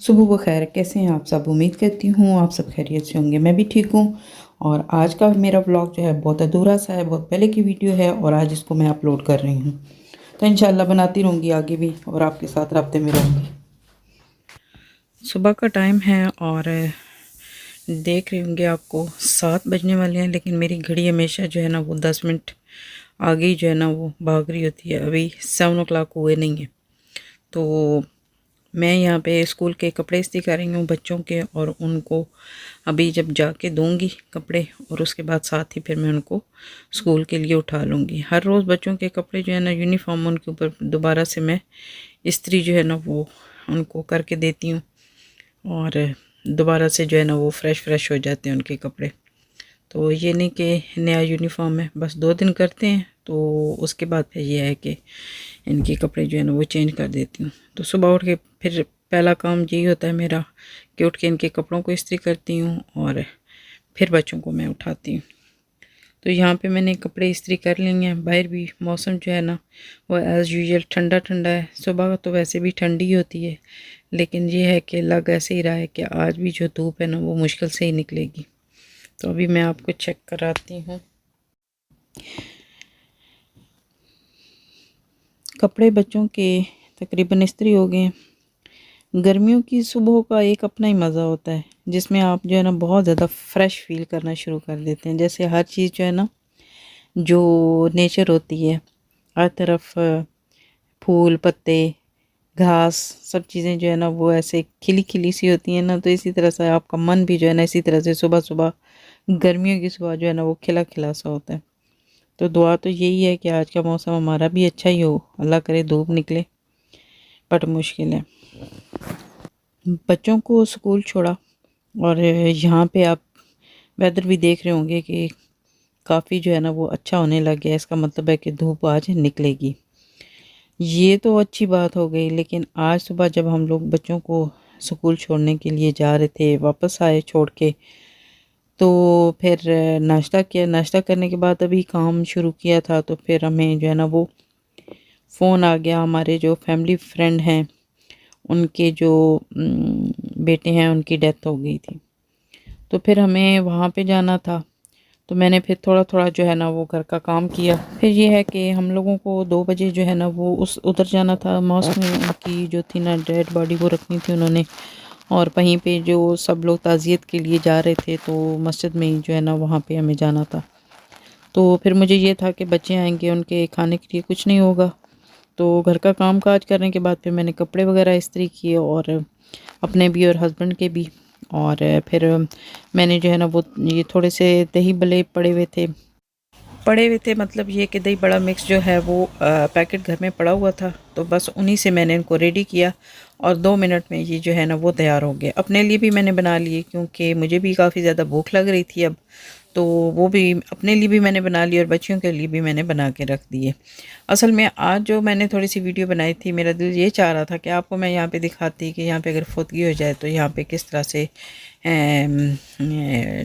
सुबह बखैर, कैसे हैं आप सब। उम्मीद करती हूँ आप सब खैरियत से होंगे। मैं भी ठीक हूँ। और आज का मेरा व्लॉग जो है बहुत अधूरा सा है, बहुत पहले की वीडियो है और आज इसको मैं अपलोड कर रही हूँ। तो इंशाल्लाह बनाती रहूँगी आगे भी और आपके साथ राब्ते में रहूँगी। सुबह का टाइम है और देख रही होंगे आपको 7 बजने वाले हैं, लेकिन मेरी घड़ी हमेशा जो है ना वो 10 मिनट आगे ही जो है ना वो भाग रही होती है। अभी 7 o'clock हुए नहीं है। तो मैं यहाँ पे स्कूल के कपड़े इस्त्री कर रही हूँ बच्चों के, और उनको अभी जब जाके दूँगी कपड़े और उसके बाद साथ ही फिर मैं उनको स्कूल के लिए उठा लूँगी। हर रोज़ बच्चों के कपड़े जो है ना यूनिफॉर्म उनके ऊपर दोबारा से मैं इस्त्री जो है ना वो उनको करके देती हूँ और दोबारा से जो है ना वो फ्रेश हो जाते हैं उनके कपड़े। तो ये नहीं कि नया यूनिफॉर्म है बस 2 दिन करते हैं तो उसके बाद फिर ये है कि इनके कपड़े जो है ना वो चेंज कर देती हूँ। तो सुबह उठ के फिर पहला काम यही होता है मेरा कि उठ के इनके कपड़ों को इस्त्री करती हूँ और फिर बच्चों को मैं उठाती हूँ। तो यहाँ पे मैंने कपड़े इस्त्री कर लिए हैं। बाहर भी मौसम जो है ना वो एज़ यूजुअल ठंडा ठंडा है। सुबह तो वैसे भी ठंडी होती है, लेकिन ये है कि लग ऐसे ही रहा है कि आज भी जो धूप है ना वो मुश्किल से ही निकलेगी। तो अभी मैं आपको चेक कराती हूँ। कपड़े बच्चों के तकरीबन इस्त्री हो गए हैं। गर्मियों की सुबह का एक अपना ही मज़ा होता है जिसमें आप जो है ना बहुत ज़्यादा फ्रेश फील करना शुरू कर देते हैं। जैसे हर चीज़ जो है ना जो नेचर होती है, हर तरफ फूल पत्ते घास सब चीज़ें जो है ना वो ऐसे खिली खिली सी होती हैं ना। तो इसी तरह से आपका मन भी जो है ना इसी तरह से सुबह सुबह गर्मियों की सुबह जो है ना वो खिला खिला सा होता है। तो दुआ तो यही है कि आज का मौसम हमारा भी अच्छा ही हो, अल्लाह करे धूप निकले, बट मुश्किल है। बच्चों को स्कूल छोड़ा और यहाँ पे आप वेदर भी देख रहे होंगे कि काफ़ी जो है ना वो अच्छा होने लग गया। इसका मतलब है कि धूप आज निकलेगी। ये तो अच्छी बात हो गई, लेकिन आज सुबह जब हम लोग बच्चों को स्कूल छोड़ने के लिए जा रहे थे, वापस आए छोड़ के, तो फिर नाश्ता किया। नाश्ता करने के बाद अभी काम शुरू किया था तो फिर हमें जो है ना वो फ़ोन आ गया। हमारे जो फैमिली फ्रेंड हैं उनके जो बेटे हैं उनकी डेथ हो गई थी। तो फिर हमें वहाँ पे जाना था। तो मैंने फिर थोड़ा थोड़ा जो है ना वो घर का काम किया। फिर ये है कि हम लोगों को 2 बजे जो है ना वो उस उधर जाना था। मॉस्क में उनकी जो थी ना डेड बॉडी वो रखनी थी उन्होंने, और वहीं पे जो सब लोग ताज़ियत के लिए जा रहे थे तो मस्जिद में ही जो है ना वहाँ पे हमें जाना था। तो फिर मुझे ये था कि बच्चे आएंगे उनके खाने के लिए कुछ नहीं होगा। तो घर का काम काज करने के बाद फिर मैंने कपड़े वगैरह इस्त्री किए और अपने भी और हस्बैंड के भी। और फिर मैंने जो है ना वो ये थोड़े से दही भल्ले पड़े हुए थे मतलब ये कि दही बड़ा मिक्स जो है वो पैकेट घर में पड़ा हुआ था। तो बस उन्हीं से मैंने इनको रेडी किया और 2 मिनट में ये जो है ना वो तैयार हो गए। अपने लिए भी मैंने बना लिए क्योंकि मुझे भी काफ़ी ज़्यादा भूख लग रही थी अब। तो वो भी अपने लिए भी मैंने बना ली और बच्चियों के लिए भी मैंने बना के रख दिए। असल में आज जो मैंने थोड़ी सी वीडियो बनाई थी, मेरा दिल ये चाह रहा था कि आपको मैं यहाँ पे दिखाती कि यहाँ पे अगर फौतगी हो जाए तो यहाँ पे किस तरह से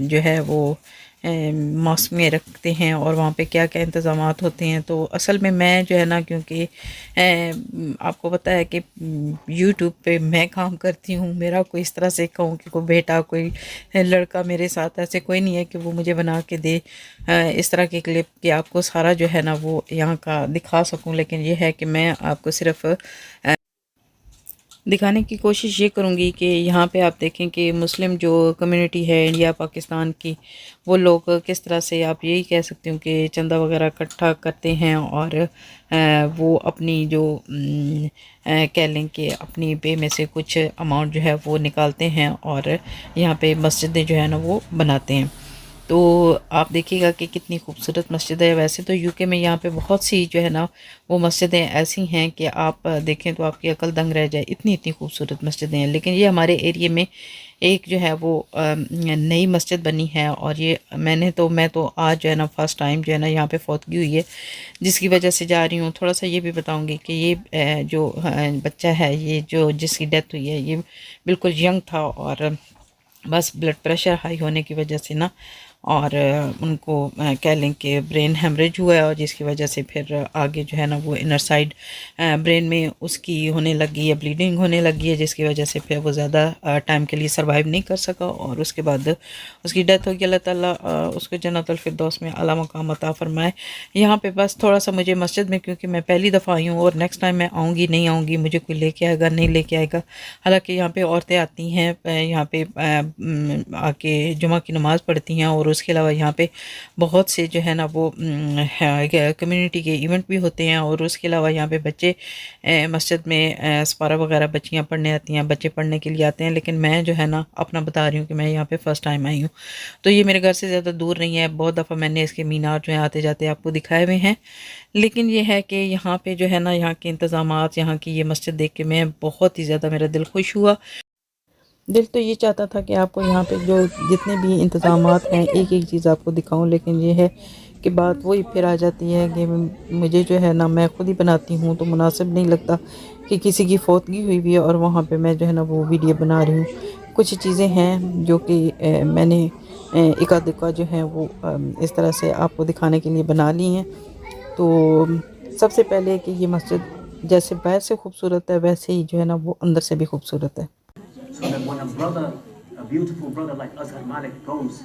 जो है वो मॉस्क में रखते हैं और वहाँ पे क्या क्या इंतज़ामात होते हैं। तो असल में मैं जो है ना क्योंकि आपको पता है कि यूट्यूब पे मैं काम करती हूँ, मेरा कोई इस तरह से कहूँ कि कोई बेटा कोई लड़का मेरे साथ ऐसे कोई नहीं है कि वो मुझे बना के दे इस तरह के क्लिप कि आपको सारा जो है ना वो यहाँ का दिखा सकूँ। लेकिन ये है कि मैं आपको सिर्फ दिखाने की कोशिश ये करूँगी कि यहाँ पे आप देखें कि मुस्लिम जो कम्युनिटी है इंडिया पाकिस्तान की, वो लोग किस तरह से आप यही कह सकते हो कि चंदा वगैरह इकट्ठा करते हैं और वो अपनी जो कह लें कि अपनी पे में से कुछ अमाउंट जो है वो निकालते हैं और यहाँ पे मस्जिदें जो है ना वो बनाते हैं। तो आप देखिएगा कि कितनी खूबसूरत मस्जिद है। वैसे तो यूके में यहाँ पे बहुत सी जो है ना वो मस्जिदें ऐसी हैं कि आप देखें तो आपकी अकल दंग रह जाए, इतनी इतनी खूबसूरत मस्जिदें हैं। लेकिन ये हमारे एरिया में एक जो है वो नई मस्जिद बनी है और ये मैं तो आज जो है ना फर्स्ट टाइम जो है ना यहाँ पे फौतगी हुई है, जिसकी वजह से जा रही हूँ। थोड़ा सा ये भी बताऊँगी कि ये जो बच्चा है ये जो जिसकी डेथ हुई है ये बिल्कुल यंग था और बस ब्लड प्रेशर हाई होने की वजह से ना और उनको कह लें कि ब्रेन हेमरेज हुआ है, और जिसकी वजह से फिर आगे जो है ना वो इनर साइड ब्रेन में उसकी होने लगी है, ब्लीडिंग होने लगी है, जिसकी वजह से फिर वो ज़्यादा टाइम के लिए सर्वाइव नहीं कर सका और उसके बाद उसकी डेथ हो गई। अल्लाह ताला उसको जन्नतुल फिरदौस में आला मकाम अता फरमाए। यहाँ पे बस थोड़ा सा मुझे मस्जिद में, क्योंकि मैं पहली दफ़ा आई हूँ और नेक्स्ट टाइम मैं आऊँगी नहीं आऊँगी, मुझे कोई लेके आएगा नहीं लेके आएगा। हालांकि यहाँ पे औरतें आती हैं, यहाँ पे आके जुमा की नमाज़ पढ़ती हैं, और उसके अलावा यहाँ पे बहुत से जो है ना वो कम्युनिटी के इवेंट भी होते हैं, और उसके अलावा यहाँ पे बच्चे मस्जिद में सपारा वगैरह बच्चियाँ पढ़ने आती हैं, बच्चे पढ़ने के लिए आते हैं। लेकिन मैं जो है ना अपना बता रही हूँ कि मैं यहाँ पे फ़र्स्ट टाइम आई हूँ, तो ये मेरे घर से ज़्यादा दूर नहीं है। बहुत दफ़ा मैंने इसके मीनार जो है आते जाते आपको दिखाए हुए हैं, लेकिन ये है कि यहाँ पे जो है ना यहाँ के इंतज़ामात, यहाँ की ये मस्जिद देख के मैं बहुत ही ज़्यादा, मेरा दिल खुश हुआ। दिल तो ये चाहता था कि आपको यहाँ पे जो जितने भी इंतज़ामात हैं एक एक चीज़ आपको दिखाऊं, लेकिन ये है कि बात वही फिर आ जाती है कि मुझे जो है ना मैं खुद ही बनाती हूँ तो मुनासिब नहीं लगता कि किसी की फौतगी हुई हुई है और वहाँ पे मैं जो है ना वो वीडियो बना रही हूँ। कुछ चीज़ें हैं जो कि मैंने एका दुक्का जो है वो इस तरह से आपको दिखाने के लिए बना ली हैं। तो सबसे पहले कि ये मस्जिद जैसे बाहर से खूबसूरत है वैसे ही जो है ना वो अंदर से भी खूबसूरत है। So that when a brother, a beautiful brother like Azhar Malik goes,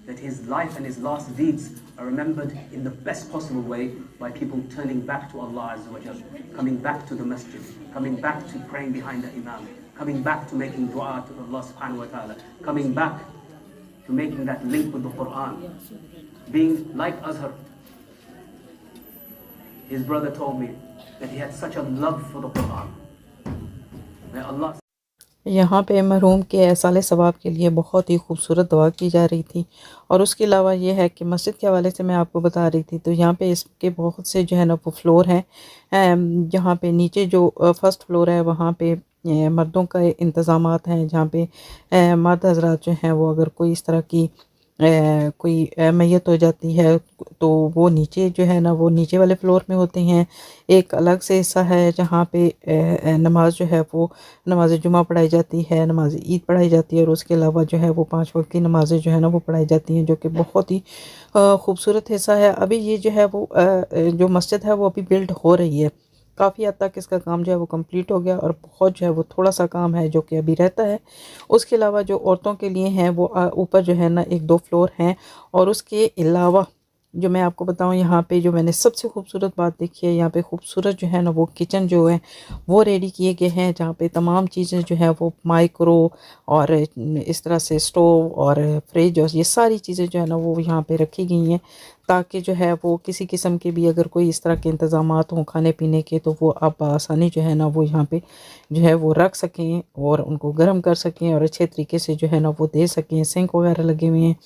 that his life and his last deeds are remembered in the best possible way by people turning back to Allah Azza wa Jal, coming back to the masjid, coming back to praying behind the imam, coming back to making dua to Allah subhanahu wa ta'ala, coming back to making that link with the Quran, being like Azhar. His brother told me that he had such a love for the Quran. May Allah यहाँ पे मरहूम के एसाले सवाब के लिए बहुत ही खूबसूरत दुआ की जा रही थी। और उसके अलावा ये है कि मस्जिद के हवाले से मैं आपको बता रही थी, तो यहाँ पे इसके बहुत से जो है ना वो फ्लोर हैं। यहाँ पे नीचे जो फर्स्ट फ्लोर है वहाँ पे मर्दों का इंतज़ामात हैं, जहाँ पे मर्द हजरात जो हैं वो अगर कोई इस तरह की कोई मैयत हो जाती है तो वो नीचे जो है ना वो नीचे वाले फ्लोर में होते हैं। एक अलग से हिस्सा है जहाँ पे नमाज जो है वो नमाज जुमा पढ़ाई जाती है, नमाज ईद पढ़ाई जाती है, और उसके अलावा जो है वो 5 वक्त की नमाज़ें जो है ना वो पढ़ाई जाती हैं, जो कि बहुत ही खूबसूरत हिस्सा है। अभी ये जो है वो जो मस्जिद है वो अभी बिल्ड हो रही है, काफ़ी हद तक इसका काम जो है वो कंप्लीट हो गया, और बहुत जो है वो थोड़ा सा काम है जो कि अभी रहता है। उसके अलावा जो औरतों के लिए हैं वो ऊपर जो है ना 1-2 फ्लोर हैं। और उसके अलावा जो मैं आपको बताऊं, यहाँ पे जो मैंने सबसे खूबसूरत बात देखी है, यहाँ पे खूबसूरत जो है ना वो किचन जो है वो रेडी किए गए हैं, जहाँ पे तमाम चीज़ें जो है वो माइक्रो और इस तरह से स्टोव और फ्रिज और ये सारी चीज़ें जो है ना वो यहाँ पे रखी गई हैं, ताकि जो है वो किसी किस्म के भी अगर कोई इस तरह के इंतज़ामात हों खाने पीने के, तो वो आप आसानी जो है ना वो यहाँ पे जो है वो रख सकें और उनको गर्म कर सकें और अच्छे तरीके से जो है ना वो दे सकें। सिंक वगैरह लगे हुए हैं,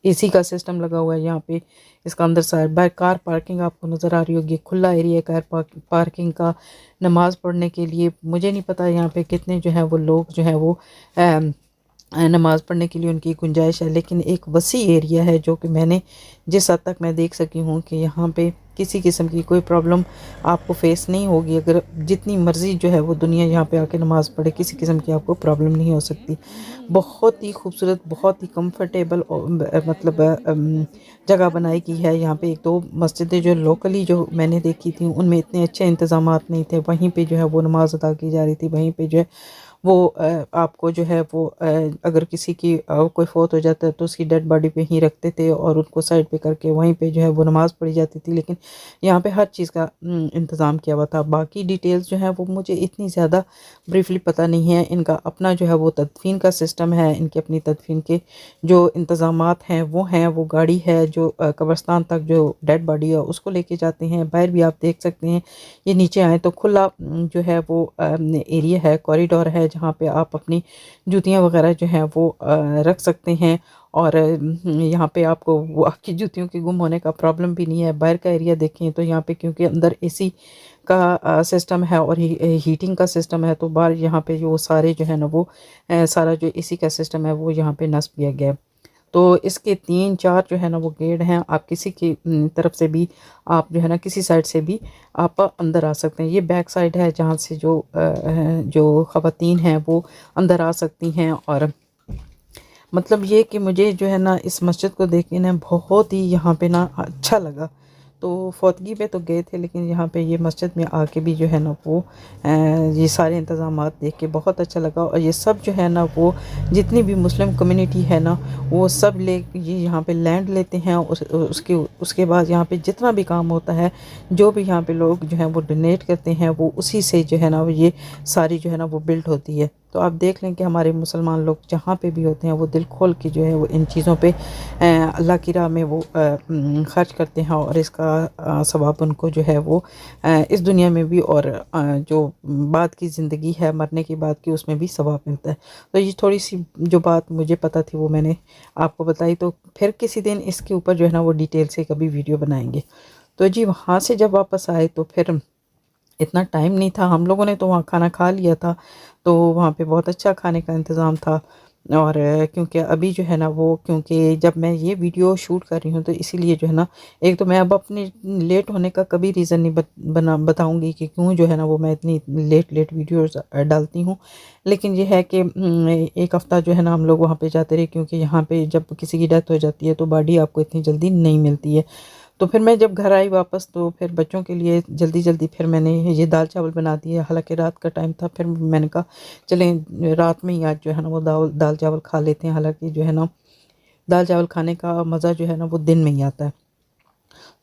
एसी का सिस्टम लगा हुआ है यहाँ पे। इसका अंदर साइड बाय कार पार्किंग आपको नज़र आ रही होगी, खुला एरिया कार पार्किंग का। नमाज़ पढ़ने के लिए मुझे नहीं पता यहाँ पे कितने जो है वो लोग जो है वो नमाज़ पढ़ने के लिए उनकी गुंजाइश है, लेकिन एक वसी एरिया है जो कि मैंने जिस हद तक मैं देख सकी हूँ कि यहाँ पे किसी किस्म की कोई प्रॉब्लम आपको फेस नहीं होगी। अगर जितनी मर्ज़ी जो है वो दुनिया यहाँ पे आके नमाज़ पढ़े, किसी किस्म की आपको प्रॉब्लम नहीं हो सकती। बहुत ही खूबसूरत, बहुत ही कंफर्टेबल मतलब जगह बनाई गई है। यहाँ पे 1-2 मस्जिदें जो लोकली जो मैंने देखी थी उनमें इतने अच्छे इंतज़ामात नहीं थे, वहीं पे जो है वो नमाज़ अदा की जा रही थी। वहीं पे जो है वो आपको जो है वो अगर किसी की कोई फ़ौत हो जाता है तो उसकी डेड बॉडी पे ही रखते थे और उनको साइड पे करके वहीं पे जो है वो नमाज़ पढ़ी जाती थी। लेकिन यहाँ पे हर चीज़ का इंतज़ाम किया हुआ था। बाकी डिटेल्स जो है वो मुझे इतनी ज़्यादा ब्रीफली पता नहीं है। इनका अपना जो है वो तदफीन का सिस्टम है, इनके अपनी तदफीन के जो इंतज़ामात हैं वो गाड़ी है जो कब्रिस्तान तक जो डेड बॉडी है उसको लेके जाते हैं। बाहर भी आप देख सकते हैं, ये नीचे आए तो खुला जो है वो एरिया है, कॉरिडोर है, जहाँ पे आप अपनी जूतियाँ वगैरह जो हैं वो रख सकते हैं। और यहाँ पे आपको वो आपकी जूतियों के गुम होने का प्रॉब्लम भी नहीं है। बाहर का एरिया देखें तो यहाँ पे क्योंकि अंदर एसी का सिस्टम है और हीटिंग का सिस्टम है, तो बाहर यहाँ पे जो सारे जो है ना वो सारा जो एसी का सिस्टम है वो यहाँ पे नस्ब किया गया है। तो इसके 3-4 जो है ना वो गेट हैं, आप किसी की तरफ से भी आप जो है ना किसी साइड से भी आप अंदर आ सकते हैं। ये बैक साइड है जहाँ से जो ख़वातीन हैं वो अंदर आ सकती हैं। और मतलब ये कि मुझे जो है ना इस मस्जिद को देख के ना बहुत ही यहाँ पे ना अच्छा लगा। तो फौतगी पे तो गए थे, लेकिन यहाँ पे ये मस्जिद में आके भी जो है ना वो ये सारे इंतज़ामात देख के बहुत अच्छा लगा। और ये सब जो है ना वो जितनी भी मुस्लिम कम्युनिटी है ना वो सब ले ये यहाँ पे लैंड लेते हैं। उसके बाद यहाँ पे जितना भी काम होता है, जो भी यहाँ पे लोग जो हैं वो डोनेट करते हैं, वो उसी से जो है ना ये सारी जो है ना वो बिल्ड होती है। तो आप देख लें कि हमारे मुसलमान लोग जहाँ पे भी होते हैं वो दिल खोल के जो है वो इन चीज़ों पे अल्लाह की राह में वो ख़र्च करते हैं, और इसका सवाब उनको जो है वो इस दुनिया में भी और जो बाद की ज़िंदगी है मरने के बाद की उसमें भी सवाब मिलता है। तो ये थोड़ी सी जो बात मुझे पता थी वो मैंने आपको बताई। तो फिर किसी दिन इसके ऊपर जो है ना वो डिटेल से कभी वीडियो बनाएंगे। तो जी वहाँ से जब वापस आए तो फिर इतना टाइम नहीं था, हम लोगों ने तो वहाँ खाना खा लिया था। तो वहाँ पे बहुत अच्छा खाने का इंतज़ाम था। और क्योंकि अभी जो है ना वो क्योंकि जब मैं ये वीडियो शूट कर रही हूँ तो इसीलिए जो है ना एक तो मैं अब अपने लेट होने का कभी रीज़न नहीं बताऊँगी कि क्यों जो है ना वो मैं इतनी लेट वीडियोस डालती हूँ। लेकिन ये है कि एक हफ़्ता जो है ना हम लोग वहाँ पे जाते रहे, क्योंकि यहाँ पे जब किसी की डेथ हो जाती है तो बॉडी आपको इतनी जल्दी नहीं मिलती है। तो फिर मैं जब घर आई वापस तो फिर बच्चों के लिए जल्दी फिर मैंने ये दाल चावल बना दिए। हालांकि रात का टाइम था, फिर मैंने कहा चलें रात में ही आज जो है ना वो दाल चावल खा लेते हैं। हालांकि जो है ना दाल चावल खाने का मज़ा जो है ना वो दिन में ही आता है।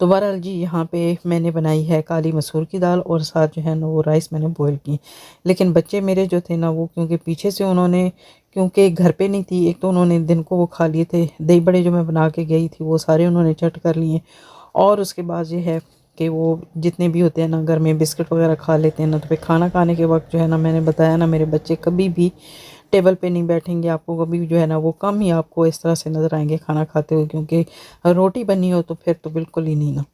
तो बहरहाल जी यहाँ पे मैंने बनाई है काली मसूर की दाल, और साथ जो है ना वो राइस मैंने बॉईल की। लेकिन बच्चे मेरे जो थे ना वो क्योंकि पीछे से उन्होंने क्योंकि घर पे नहीं थी, एक तो उन्होंने दिन को वो खा लिए थे, दही बड़े जो मैं बना के गई थी वो सारे उन्होंने चट कर लिए। और उसके बाद ये है कि वो जितने भी होते हैं ना घर में बिस्किट वगैरह खा लेते हैं ना। तो फिर खाना खाने के वक्त जो है ना मैंने बताया ना मेरे बच्चे कभी भी टेबल पे नहीं बैठेंगे, आपको कभी भी जो है ना वो कम ही आपको इस तरह से नज़र आएंगे खाना खाते हुए, क्योंकि रोटी बनी हो तो फिर तो बिल्कुल ही नहीं ना।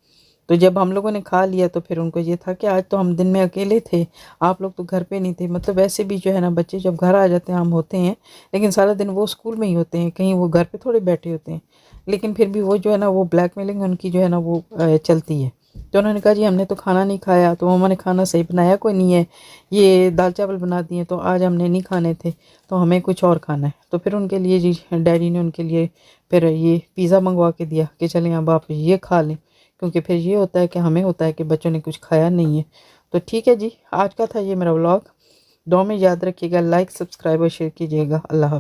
तो जब हम लोगों ने खा लिया तो फिर उनको ये था कि आज तो हम दिन में अकेले थे, आप लोग तो घर पे नहीं थे। मतलब वैसे भी जो है ना बच्चे जब घर आ जाते हैं हम होते हैं, लेकिन सारा दिन वो स्कूल में ही होते हैं, कहीं वो घर पे थोड़े बैठे होते हैं। लेकिन फिर भी वो जो है ना वो ब्लैकमेलिंग उनकी जो है ना वो चलती है। तो उन्होंने कहा जी हमने तो खाना नहीं खाया, तो मम्मा ने खाना सही बनाया कोई नहीं है, ये दाल चावल बना दिए तो आज हमने नहीं खाने थे, तो हमें कुछ और खाना है। तो फिर उनके लिए जी डैडी ने उनके लिए फिर ये पिज़्ज़ा मंगवा के दिया कि चलें अब आप ये खा लें, क्योंकि फिर ये होता है कि हमें होता है कि बच्चों ने कुछ खाया नहीं है। तो ठीक है जी, आज का था ये मेरा व्लॉग। दुआ में याद रखिएगा, लाइक सब्सक्राइब और शेयर कीजिएगा। अल्लाह हाफ़िज़।